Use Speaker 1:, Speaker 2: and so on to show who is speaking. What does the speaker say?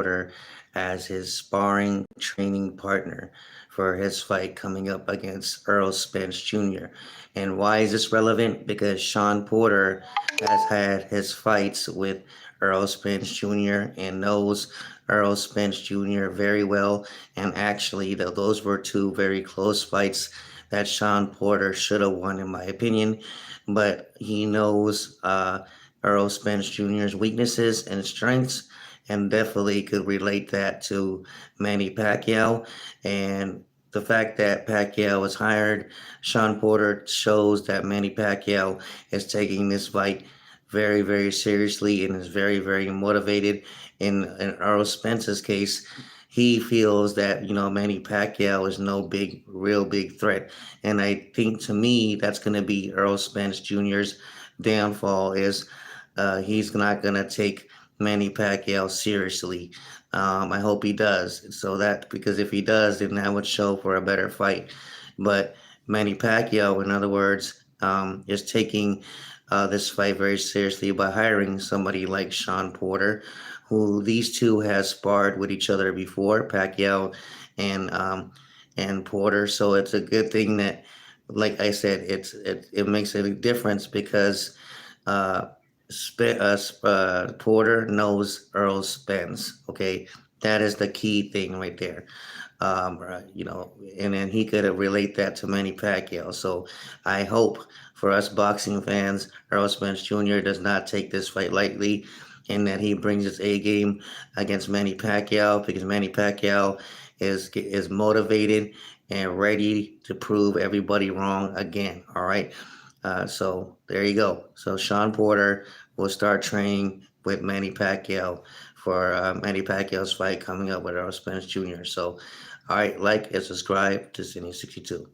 Speaker 1: Porter as his sparring training partner for his fight coming up against Earl Spence Jr. And why is this relevant? Because Shawn Porter has had his fights with Earl Spence Jr. and knows Earl Spence Jr. very well. And actually, those were two very close fights that Shawn Porter should have won, in my opinion. But he knows Earl Spence Jr.'s weaknesses and strengths, and definitely could relate that to Manny Pacquiao. And the fact that Pacquiao was hired, Shawn Porter shows that Manny Pacquiao is taking this fight very, very seriously and is very, very motivated. In Earl Spence's case, he feels that Manny Pacquiao is no big, real big threat, and I think to me that's going to be Earl Spence Jr.'s downfall. Is he's not going to take Manny Pacquiao seriously. I hope he does. So that because if he does, then that would show for a better fight. But Manny Pacquiao, in other words, is taking this fight very seriously by hiring somebody like Shawn Porter, who these two has sparred with each other before, Pacquiao and Porter. So it's a good thing that, like I said, it makes a difference because uh, Porter knows Earl Spence. Okay, that is the key thing right there. Right, and then he could relate that to Manny Pacquiao. So I hope for us boxing fans, Earl Spence Jr. does not take this fight lightly, and that he brings his A game against Manny Pacquiao because Manny Pacquiao is motivated and ready to prove everybody wrong again. All right. So there you go. So Shawn Porter will start training with Manny Pacquiao for Manny Pacquiao's fight coming up with Earl Spence Jr. So, all right, like and subscribe to Cine 62.